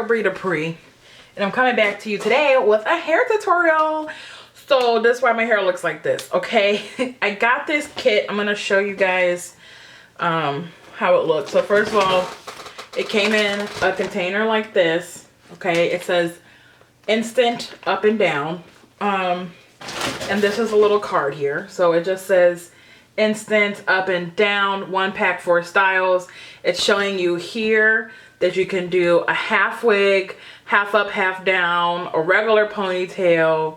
girl Bridupre, and I'm coming back to you today with a hair tutorial. So this is why my hair looks like this, okay? I got this kit. I'm gonna show you guys how it looks. So first of all, it came in a container like this, okay? It says instant up and down, and this is a little card here. So it just says instant up and down, 1 pack 4 styles. It's showing you here that you can do a half wig, half up, half down, a regular ponytail,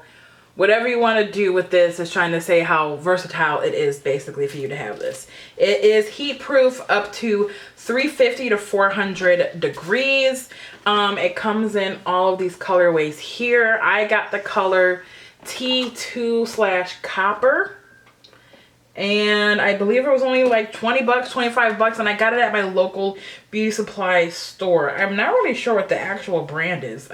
whatever you want to do with this. Is trying to say how versatile it is basically for you to have this. It is heat proof up to 350 to 400 degrees. It comes in all of these colorways here. I got the color T2/copper. And I believe it was only like 20 bucks, 25 bucks, and I got it at my local beauty supply store. I'm not really sure what the actual brand is.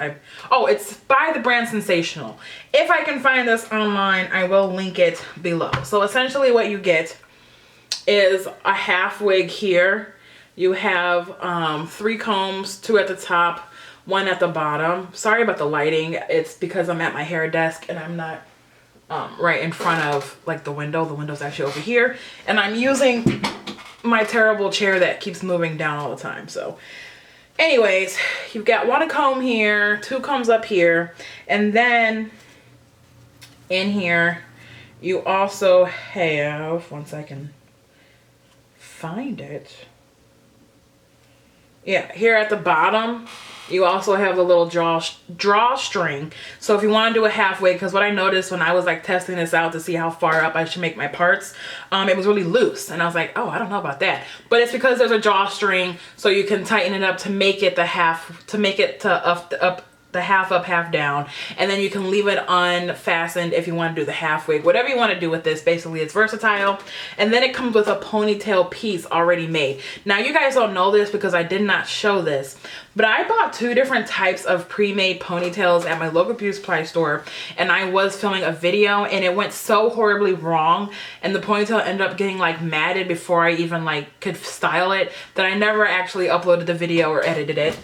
Oh, it's by the brand Sensationnel. If I can find this online, I will link it below. So essentially what you get is a half wig here. You have 3 combs, 2 at the top, 1 at the bottom. Sorry about the lighting. It's because I'm at my hair desk and I'm not right in front of like the window. The window's actually over here, and I'm using my terrible chair that keeps moving down all the time. So anyways, you've got 1 comb here, 2 combs up here, and then in here you also have, once I can find it, yeah, here at the bottom you also have the little drawstring. So if you want to do a half wig, because what I noticed when I was like testing this out to see how far up I should make my parts, it was really loose, and I was like, oh, I don't know about that. But it's because there's a drawstring, so you can tighten it up to make it the half, to make it to up the half up, half down, and then you can leave it unfastened if you want to do the half wig. Whatever you want to do with this, basically it's versatile. And then it comes with a ponytail piece already made. Now you guys don't know this because I did not show this, but I bought 2 different types of pre-made ponytails at my local beauty supply store, and I was filming a video and it went so horribly wrong, and the ponytail ended up getting like matted before I even like could style it, that I never actually uploaded the video or edited it.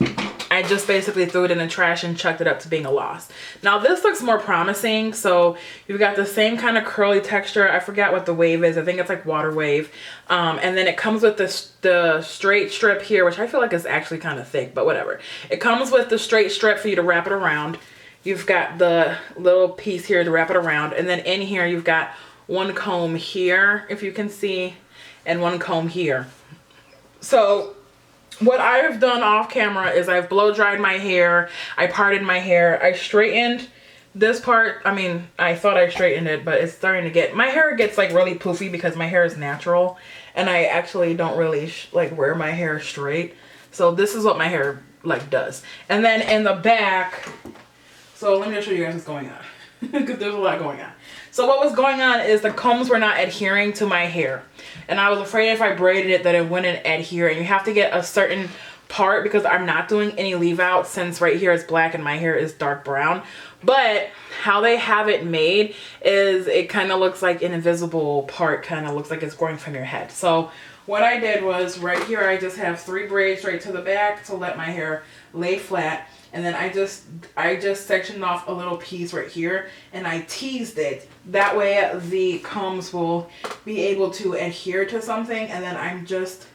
I just basically threw it in the trash and chucked it up to being a loss. Now this looks more promising. So you've got the same kind of curly texture. I forgot what the wave is. I think it's like water wave. And then it comes with the straight strip here, which I feel like is actually kind of thick, but whatever. It comes with the straight strip for you to wrap it around. You've got the little piece here to wrap it around. And then in here, you've got 1 comb here, if you can see, and 1 comb here. So what I have done off camera is I've blow dried my hair, I parted my hair, I straightened this part. I mean, I thought I straightened it, but it's starting to get, my hair gets like really poofy because my hair is natural, and I actually don't really like wear my hair straight. So this is what my hair like does. And then in the back, so let me just show you guys what's going on because there's a lot going on. So what was going on is the combs were not adhering to my hair, and I was afraid if I braided it that it wouldn't adhere, and you have to get a certain part because I'm not doing any leave out, since right here is black and my hair is dark brown. But how they have it made is it kind of looks like an invisible part, kind of looks like it's growing from your head. So what I did was right here I just have 3 braids straight to the back to let my hair lay flat. And then I just sectioned off a little piece right here, and I teased it. That way the combs will be able to adhere to something. And then I just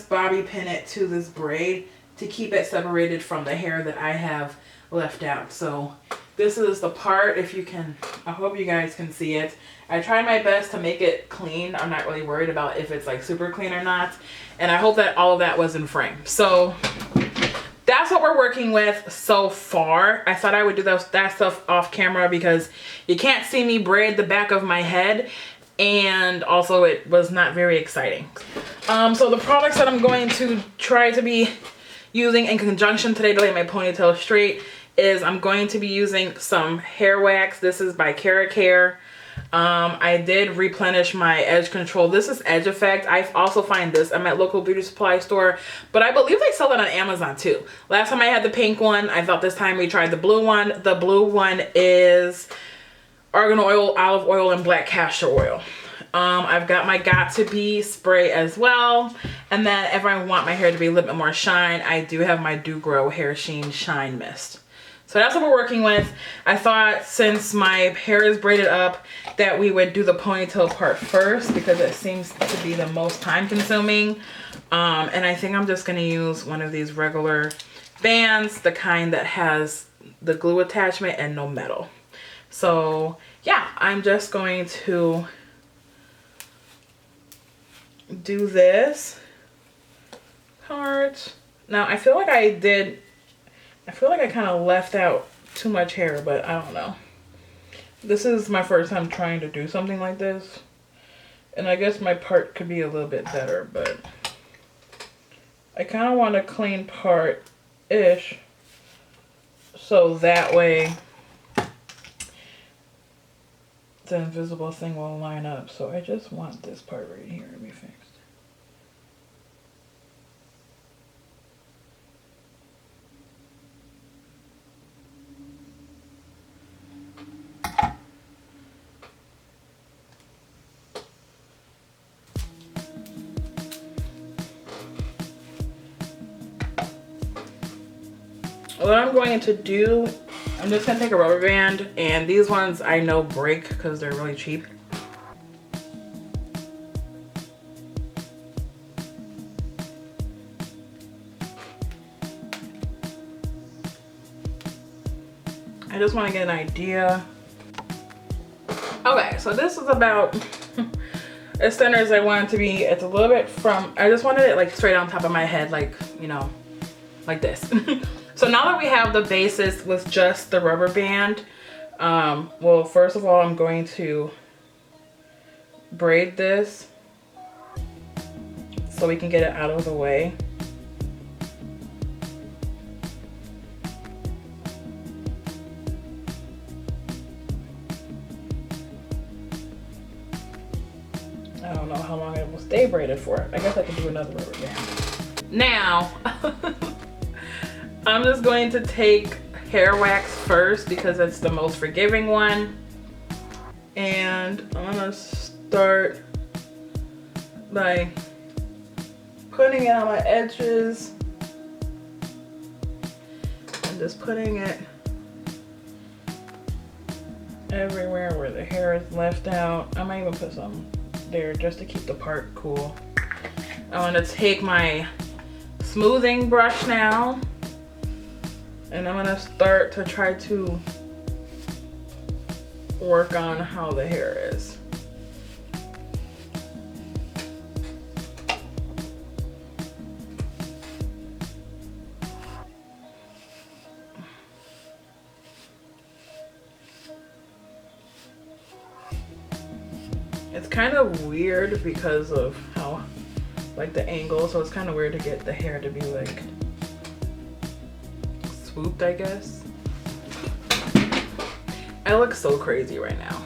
bobby pin it to this braid to keep it separated from the hair that I have left out. So this is the part, if you can, I hope you guys can see it. I tried my best to make it clean. I'm not really worried about if it's like super clean or not. And I hope that all of that was in frame. So that's what we're working with so far. I thought I would do that stuff off camera because you can't see me braid the back of my head, and also it was not very exciting. So the products that I'm going to try to be using in conjunction today to lay my ponytail straight is I'm going to be using some hair wax. This is by Cara Care. I did replenish my edge control. This is Edge Effect. I also find this at my local beauty supply store, but I believe they sell it on Amazon too. Last time I had the pink one. I thought this time we tried the blue one. The blue one is argan oil, olive oil, and black castor oil. I've got my Got To Be spray as well. And then if I want my hair to be a little bit more shine, I do have my Dupre Hair Sheen Shine Mist. So that's what we're working with. I thought since my hair is braided up that we would do the ponytail part first because it seems to be the most time consuming. And I think I'm just gonna use one of these regular bands, the kind that has the glue attachment and no metal. So yeah, I'm just going to do this part. Now I feel like I kind of left out too much hair, but I don't know. This is my first time trying to do something like this. And I guess my part could be a little bit better, but I kind of want a clean part-ish. So that way the invisible thing will line up. So I just want this part right here to be fixed. What I'm going to do, I'm just gonna take a rubber band, and these ones I know break because they're really cheap. I just want to get an idea. Okay, so this is about as thinner as I want it to be. It's a little bit from, I just wanted it like straight on top of my head, like, you know, like this. So now that we have the basis with just the rubber band, well, first of all, I'm going to braid this so we can get it out of the way. I don't know how long it will stay braided for. I guess I can do another rubber band. Now, I'm just going to take hair wax first because it's the most forgiving one. And I'm gonna start by putting it on my edges and just putting it everywhere where the hair is left out. I might even put some there just to keep the part cool. I'm gonna take my smoothing brush now, and I'm gonna start to try to work on how the hair is. It's kind of weird because of how, like, the angle, so it's kind of weird to get the hair to be like swooped, I guess. I look so crazy right now.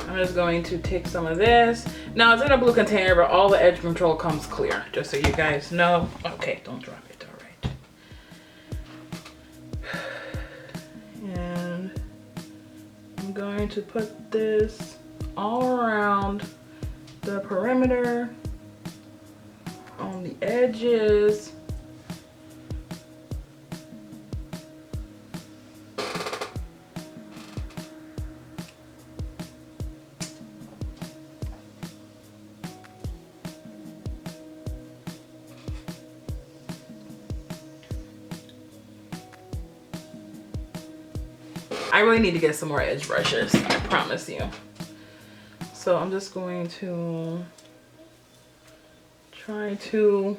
I'm just going to take some of this. Now it's in a blue container, but all the edge control comes clear, just so you guys know. Okay, don't drop it, all right. And I'm going to put this all around the perimeter, on the edges. I really need to get some more edge brushes, I promise you. So I'm just going to try to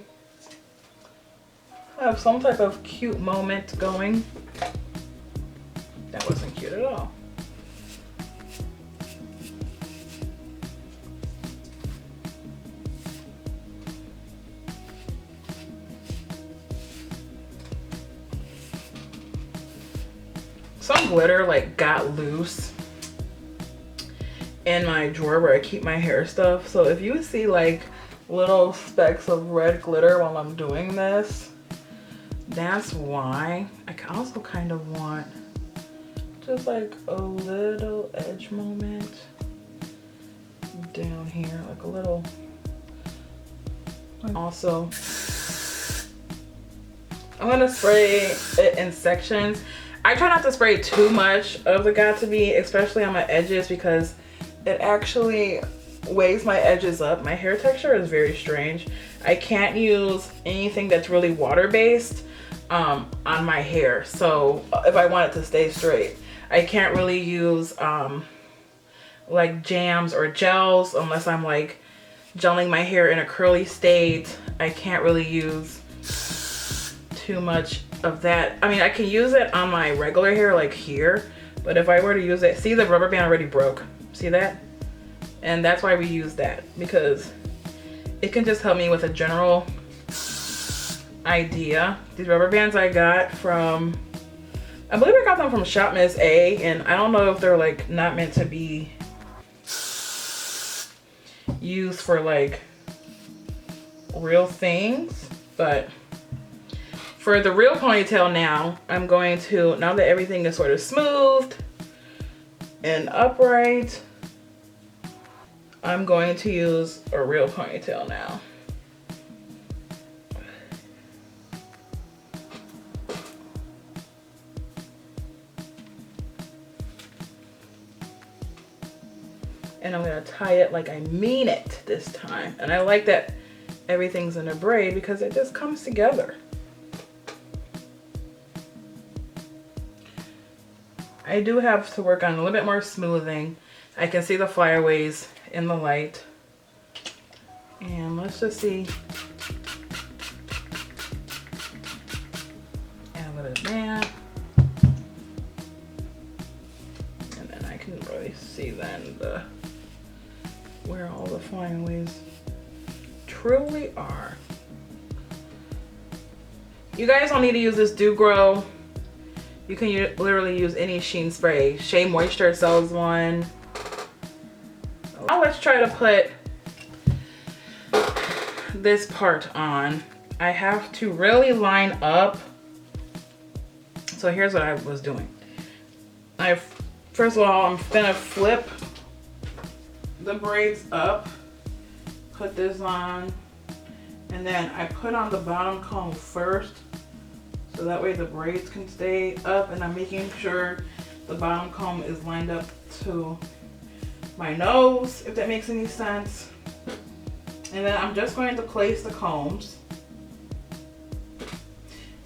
have some type of cute moment going. That wasn't cute at all. Some glitter like got loose in my drawer where I keep my hair stuff. So if you see like little specks of red glitter while I'm doing this, That's why I also kind of want just like a little edge moment down here, like a little. Also, I'm gonna spray it in sections. I try not to spray too much of the Got2b, especially on my edges, because it actually weighs my edges up. My hair texture is very strange. I can't use anything that's really water-based on my hair. So if I want it to stay straight, I can't really use like jams or gels unless I'm like gelling my hair in a curly state. I can't really use too much of that. I mean, I can use it on my regular hair like here, but if I were to use it, see, the rubber band already broke. See that? And that's why we use that, because it can just help me with a general idea. These rubber bands I got from, I believe I got them from Shop Miss A, and I don't know if they're like not meant to be used for like real things, but for the real ponytail now, I'm going to, now that everything is sort of smoothed and upright, I'm going to use a real ponytail now. And I'm gonna tie it like I mean it this time. And I like that everything's in a braid because it just comes together. I do have to work on a little bit more smoothing. I can see the flyaways in the light. And let's just see. Add a little bit of that. And then I can really see then where all the flyaways truly are. You guys don't need to use this Do Grow. You can literally use any sheen spray. Shea Moisture sells one. Now let's try to put this part on. I have to really line up. So here's what I was doing. First of all, I'm gonna flip the braids up, put this on, and then I put on the bottom comb first. So that way the braids can stay up, and I'm making sure the bottom comb is lined up to my nose, if that makes any sense. And then I'm just going to place the combs.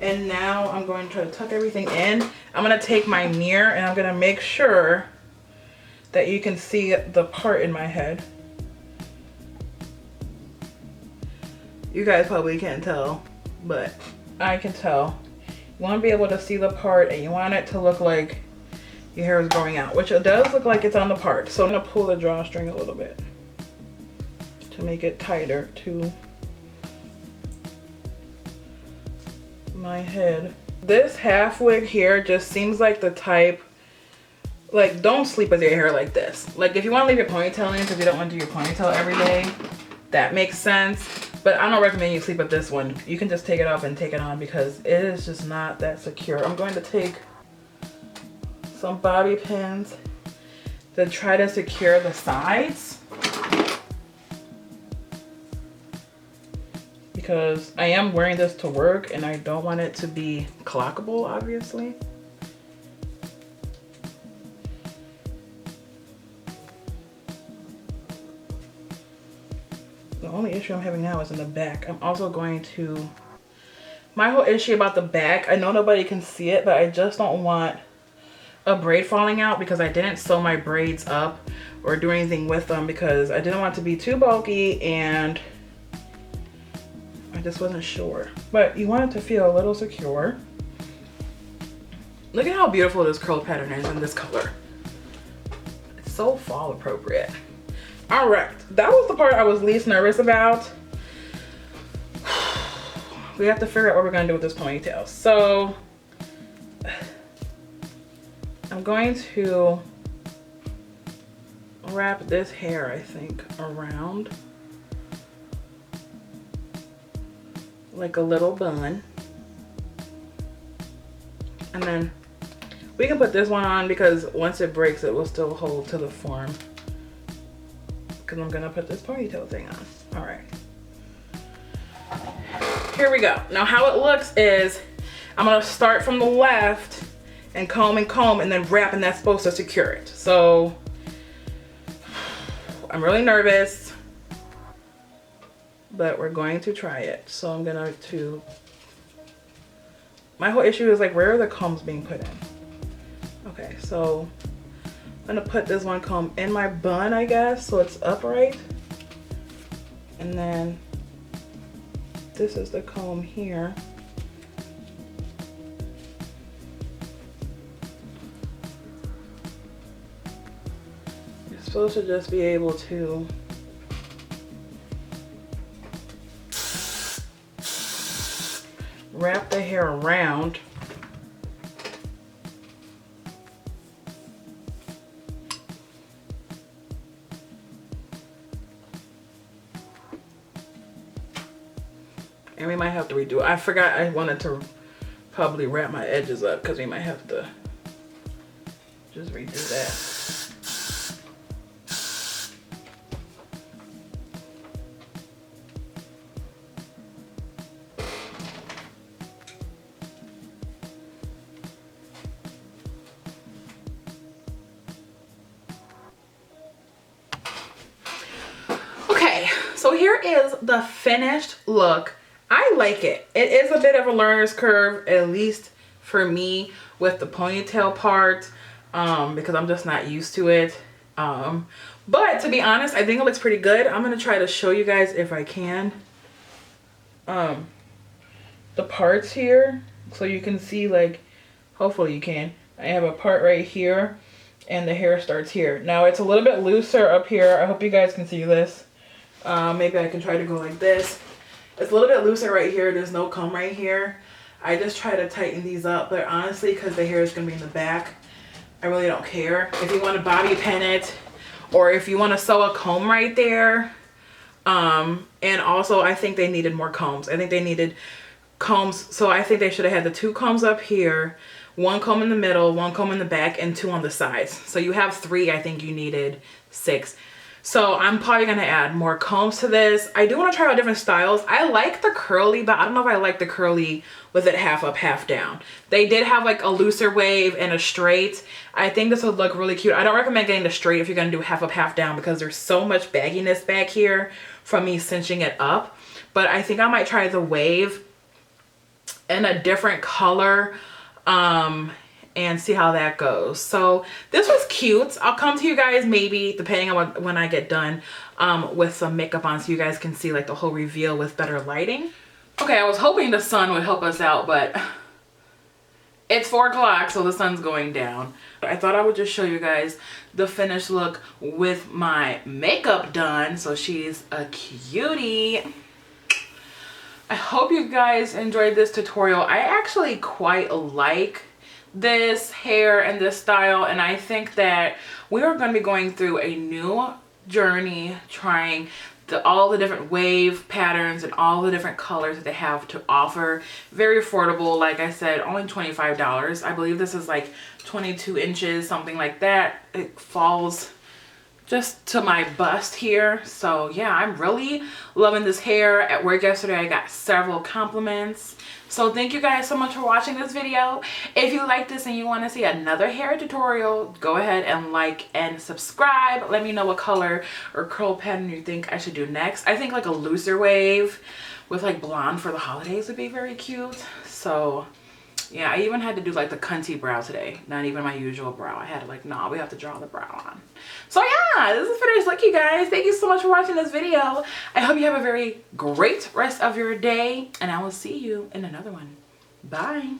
And now I'm going to try to tuck everything in. I'm gonna take my mirror and I'm gonna make sure that you can see the part in my head. You guys probably can't tell, but I can tell. You want to be able to see the part, and you want it to look like your hair is growing out, which it does look like it's on the part. So I'm going to pull the drawstring a little bit to make it tighter to my head. This half wig here just seems like the type, like, don't sleep with your hair like this. Like, if you want to leave your ponytail in because you don't want to do your ponytail every day, that makes sense. But I don't recommend you sleep with this one. You can just take it off and take it on because it is just not that secure. I'm going to take some bobby pins to try to secure the sides, because I am wearing this to work and I don't want it to be clockable, obviously. The only issue I'm having now is in the back. I'm also going to, my whole issue about the back, I know nobody can see it, but I just don't want a braid falling out because I didn't sew my braids up or do anything with them because I didn't want it to be too bulky and I just wasn't sure. But you want it to feel a little secure. Look at how beautiful this curl pattern is in this color. It's so fall appropriate. All right, that was the part I was least nervous about. We have to figure out what we're gonna do with this ponytail. So I'm going to wrap this hair, I think, around like a little bun. And then we can put this one on because once it breaks, it will still hold to the form. Because I'm gonna put this ponytail thing on. All right. Here we go. Now how it looks is I'm gonna start from the left and comb and then wrap, and that's supposed to secure it. So I'm really nervous, but we're going to try it. So I'm gonna my whole issue is like, where are the combs being put in? Okay, so I'm gonna put this one comb in my bun, I guess, so it's upright. And then this is the comb here. You're supposed to just be able to wrap the hair around. And we might have to redo it. I forgot I wanted to probably wrap my edges up because we might have to just redo that. Okay, so here is the finished look. I like it. It is a bit of a learner's curve, at least for me, with the ponytail part, because I'm just not used to it. But to be honest, I think it looks pretty good. I'm gonna try to show you guys if I can the parts here, so you can see, like, hopefully you can. I have a part right here and the hair starts here. Now it's a little bit looser up here. I hope you guys can see this. Maybe I can try to go like this. It's a little bit looser right here. There's no comb right here. I just try to tighten these up, but honestly, because the hair is going to be in the back, I really don't care. If you want to bobby pin it, or if you want to sew a comb right there. And also, I think they needed more combs. I think they needed combs. So I think they should have had the 2 combs up here, 1 comb in the middle, 1 comb in the back, and 2 on the sides. So you have 3. I think you needed 6. So I'm probably going to add more combs to this. I do want to try out different styles. I like the curly, but I don't know if I like the curly with it half up, half down. They did have like a looser wave and a straight. I think this would look really cute. I don't recommend getting the straight if you're going to do half up, half down, because there's so much bagginess back here from me cinching it up. But I think I might try the wave in a different color and see how that goes. So this was cute. I'll come to you guys maybe depending on when I get done with some makeup on, so you guys can see like the whole reveal with better lighting. Okay, I was hoping the sun would help us out, but it's 4 o'clock, so the sun's going down. I thought I would just show you guys the finished look with my makeup done. So she's a cutie. I hope you guys enjoyed this tutorial. I actually quite like this hair and this style, and I think that we are going to be going through a new journey trying all the different wave patterns and all the different colors that they have to offer. Very affordable, like I said, only $25. I believe this is like 22 inches, something like that. It falls just to my bust here. So yeah, I'm really loving this hair. At work yesterday, I got several compliments. So thank you guys so much for watching this video. If you like this and you want to see another hair tutorial, go ahead and like and subscribe. Let me know what color or curl pattern you think I should do next. I think like a looser wave with like blonde for the holidays would be very cute. So yeah, I even had to do like the cunty brow today. Not even my usual brow. I had to like, nah, we have to draw the brow on. So yeah, this is finished look, you guys. Thank you so much for watching this video. I hope you have a very great rest of your day, and I will see you in another one. Bye.